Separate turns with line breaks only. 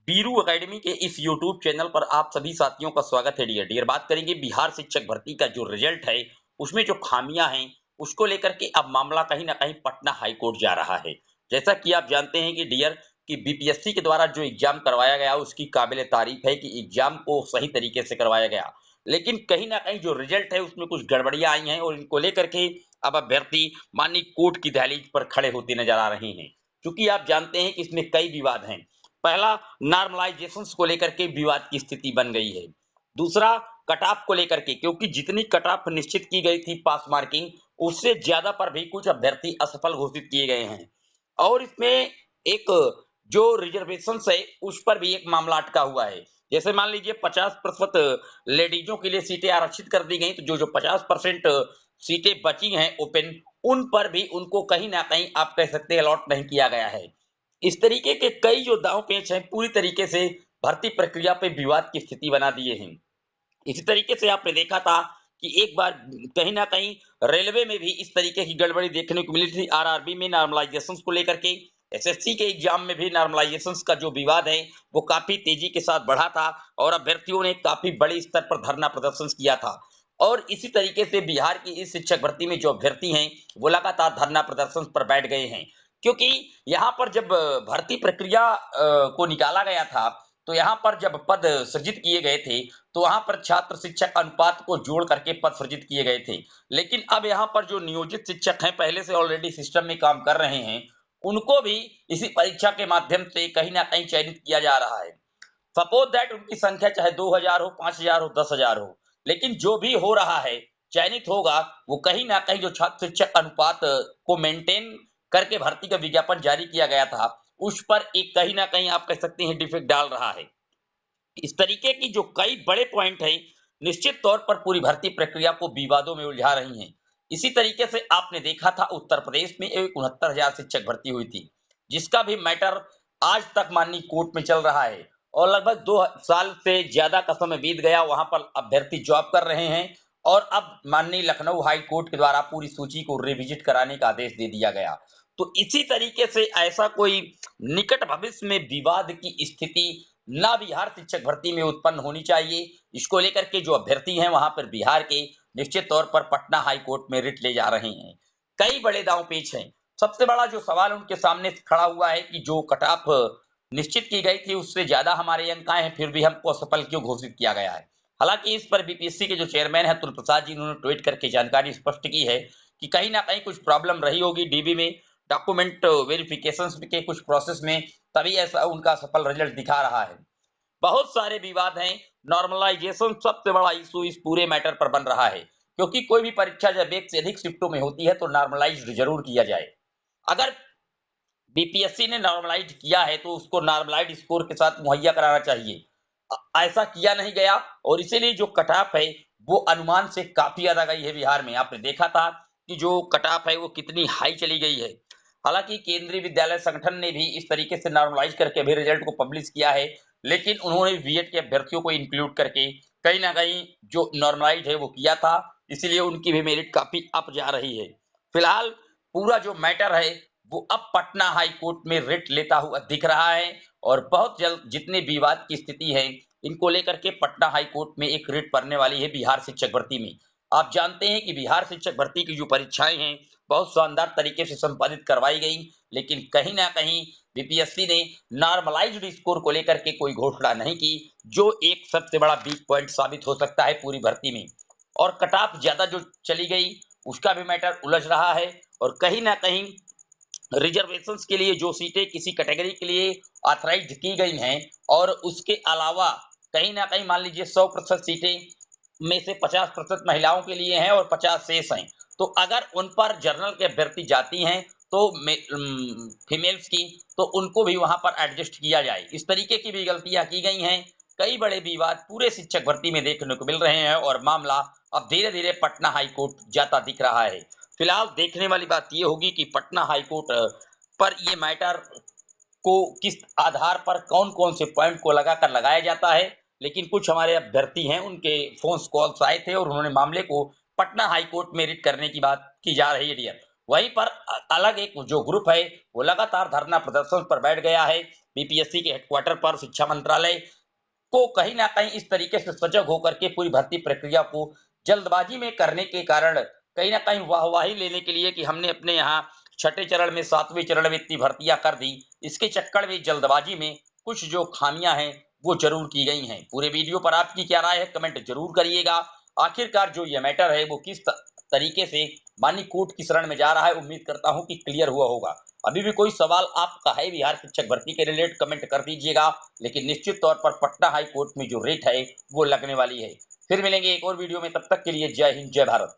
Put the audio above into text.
Biru academy के इस YouTube channel पर आप सभी साथियों का स्वागत है डियर डियर बात करेंगे बिहार शिक्षक भर्ती का जो रिजल्ट है उसमें जो खामियां हैं उसको लेकर के अब मामला कहीं ना कहीं पटना हाई कोर्ट जा रहा है। जैसा कि आप जानते हैं कि डियर कि बीपीएससी के द्वारा जो एग्जाम करवाया गया उसकी काबिल तारीफ है कि एग्जाम को सही तरीके से करवाया गया, लेकिन कहीं ना कहीं जो रिजल्ट है उसमें कुछ गड़बड़ियां आई हैं और इनको लेकर के अब अभ्यर्थी माननीय कोर्ट की दहलीज पर खड़े होते नजर आ रहे हैं। क्योंकि आप जानते हैं कि इसमें कई विवाद हैं। पहला, नॉर्मलाइजेशंस को लेकर के विवाद की स्थिति बन गई है। दूसरा, कट ऑफ को लेकर के, क्योंकि जितनी कट ऑफ निश्चित की गई थी पास मार्किंग उससे ज्यादा पर भी कुछ अभ्यर्थी असफल घोषित किए गए हैं। और इसमें एक जो रिजर्वेशन है उस पर भी एक मामला अटका हुआ है। जैसे मान लीजिए 50% लेडीजों के लिए सीटें आरक्षित कर दी गई, तो जो जो 50% सीटें बची हैं ओपन, उन पर भी उनको कहीं ना कहीं आप कह सकते हैं अलॉट नहीं किया गया है। इस तरीके के कई जो दांव पेच हैं पूरी तरीके से भर्ती प्रक्रिया पे विवाद की स्थिति बना दिए हैं। इसी तरीके से आपने देखा था कि एक बार कहीं ना कहीं रेलवे में भी इस तरीके की गड़बड़ी देखने को मिली थी आरआरबी में नॉर्मलाइजेशन को लेकर के। एसएससी के एग्जाम में भी नॉर्मलाइजेशन का जो विवाद है वो काफी तेजी के साथ बढ़ा था और अभ्यर्थियों ने काफी बड़े स्तर पर धरना प्रदर्शन किया था। और इसी तरीके से बिहार की इस शिक्षक भर्ती में जो अभ्यर्थी हैं वो लगातार धरना प्रदर्शन पर बैठ गए हैं। क्योंकि यहाँ पर जब भर्ती प्रक्रिया को निकाला गया था, तो यहाँ पर जब पद सृजित किए गए थे तो वहां पर छात्र शिक्षक अनुपात को जोड़ करके पद सृजित किए गए थे। लेकिन अब यहाँ पर जो नियोजित शिक्षक हैं पहले से ऑलरेडी सिस्टम में काम कर रहे हैं, उनको भी इसी परीक्षा के माध्यम से कहीं ना कहीं चयनित किया जा रहा है। सपोज दैट उनकी संख्या चाहे 2000 हो, 5000 हो, 10,000 हो, लेकिन जो भी हो रहा है चयनित होगा वो कहीं ना कहीं जो छात्र शिक्षक अनुपात को मेंटेन करके भर्ती का विज्ञापन जारी किया गया था उस पर एक कहीं ना कहीं आप कह सकते हैं डिफेक्ट डाल रहा है। इस तरीके की जो कई बड़े पॉइंट हैं निश्चित तौर पर पूरी भर्ती प्रक्रिया को विवादों में उलझा रही हैं। इसी तरीके से आपने देखा था उत्तर प्रदेश में एक 69,000 शिक्षक भर्ती हुई थी, जिसका भी मैटर आज तक माननीय कोर्ट में चल रहा है और लगभग 2 साल से ज्यादा का समय बीत गया, वहां पर अभ्यर्थी जॉब कर रहे हैं और अब माननीय लखनऊ हाई कोर्ट के द्वारा पूरी सूची को रिविजिट कराने का आदेश दे दिया गया। तो इसी तरीके से ऐसा कोई निकट भविष्य में विवाद की स्थिति ना बिहार शिक्षक भर्ती में उत्पन्न होनी चाहिए। इसको लेकर के जो अभ्यर्थी हैं वहां पर बिहार के निश्चित तौर पर पटना हाई कोर्ट में रिट ले जा रहे हैं। कई बड़े दांव पेच हैं। सबसे बड़ा जो सवाल उनके सामने खड़ा हुआ है कि जो कट ऑफ निश्चित की गई थी उससे ज्यादा हमारे अंक आए हैं फिर भी हमको असफल क्यों घोषित किया गया है। हालांकि इस पर बीपीएससी के जो चेयरमैन है अतुल प्रसाद जी, उन्होंने ट्वीट करके जानकारी स्पष्ट की है कि कहीं ना कहीं कुछ प्रॉब्लम रही होगी डीबी में, डॉक्यूमेंट वेरिफिकेशन के कुछ प्रोसेस में, तभी ऐसा उनका सफल रिजल्ट दिखा रहा है। बहुत सारे विवाद हैं। नॉर्मलाइजेशन सबसे बड़ा इशू इस पूरे मैटर पर बन रहा है, क्योंकि कोई भी परीक्षा जब एक से अधिक शिफ्टों में होती है तो नॉर्मलाइज जरूर किया जाए। अगर बीपीएससी ने नॉर्मलाइज किया है तो उसको नॉर्मलाइज स्कोर के साथ मुहैया कराना चाहिए। ऐसा किया नहीं गया और इसीलिए जो कट ऑफ है वो अनुमान से काफी ज्यादा गई है। बिहार में आपने देखा था कि जो कट ऑफ है वो कितनी हाई चली गई है। हालांकि केंद्रीय विद्यालय संगठन ने भी इस तरीके से नॉर्मलाइज करके अभी रिजल्ट को पब्लिश किया है, लेकिन उन्होंने बीएड के अभ्यर्थियों को इंक्लूड करके कहीं ना कहीं जो नॉर्मलाइज है वो किया था, इसीलिए उनकी भी मेरिट काफी अप जा रही है। फिलहाल पूरा जो मैटर है वो अब पटना हाई कोर्ट में रिट लेता हुआ दिख रहा है और बहुत जल्द जितने विवाद की स्थिति है इनको लेकर के पटना हाई कोर्ट में एक रिट पड़ने वाली है बिहार शिक्षक भर्ती में। आप जानते हैं कि बिहार शिक्षक भर्ती की जो परीक्षाएं हैं बहुत शानदार तरीके से संपादित करवाई गई, लेकिन कहीं ना कहीं बीपीएससी ने नॉर्मलाइज्ड स्कोर को लेकर के कोई घोषणा नहीं की, जो एक सबसे बड़ा वीक पॉइंट साबित हो सकता है पूरी भर्ती में। और कट ऑफ ज्यादा जो चली गई उसका भी मैटर उलझ रहा है और कहीं ना कहीं रिजर्वेशंस के लिए जो सीटें किसी कैटेगरी के लिए ऑथराइज्ड की गई हैं और उसके अलावा कहीं ना कहीं मान लीजिए 100% सीटें में से 50% महिलाओं के लिए हैं और 50 शेष हैं, तो अगर उन पर जनरल के अभ्यर्थी जाती हैं तो फीमेल्स की, तो उनको भी वहां पर एडजस्ट किया जाए। इस तरीके की भी गलतियां की गई हैं। कई बड़े विवाद पूरे शिक्षक भर्ती में देखने को मिल रहे हैं और मामला अब धीरे धीरे पटना हाई कोर्ट जाता दिख रहा है। फिलहाल देखने वाली बात ये होगी कि पटना हाई कोर्ट पर ये मैटर को किस आधार पर कौन कौन से पॉइंट को लगाकर लगाया जाता है। लेकिन कुछ हमारे अभ्यर्थी हैं उनके फोन कॉल्स आए थे और उन्होंने मामले को पटना हाई कोर्ट में रिट करने की बात की जा रही है डियर। वहीं पर अलग एक जो ग्रुप है वो लगातार धरना प्रदर्शन पर बैठ गया है। बीपीएससी के हेडक्वार्टर पर शिक्षा मंत्रालय को कहीं न कहीं इस तरीके से सजग होकर के पूरी भर्ती प्रक्रिया को जल्दबाजी में करने के कारण कहीं न कहीं वाहवाही लेने के लिए कि हमने अपने यहाँ छठे चरण में, 7वें चरण में इतनी भर्तियाँ कर दी। इसके चक्कर में जल्दबाजी में कुछ जो खामियाँ हैं, वो ज़रूर की गई हैं। पूरे वीडियो पर आपकी क्या राय है? कमेंट ज़रूर करिएगा। आखिरकार जो ये मैटर है, वो किस तरीके से माननीय कोर्ट की शरण में जा रहा है, उम्मीद करता हूँ कि क्लियर हुआ होगा। अभी भी कोई सवाल आपका है बिहार शिक्षक भर्ती के रिलेटेड कमेंट कर दीजिएगा, लेकिन निश्चित तौर पर पटना हाई कोर्ट में जो रेट है वो लगने वाली है। फिर मिलेंगे एक और वीडियो में, तब तक के लिए जय हिंद, जय भारत।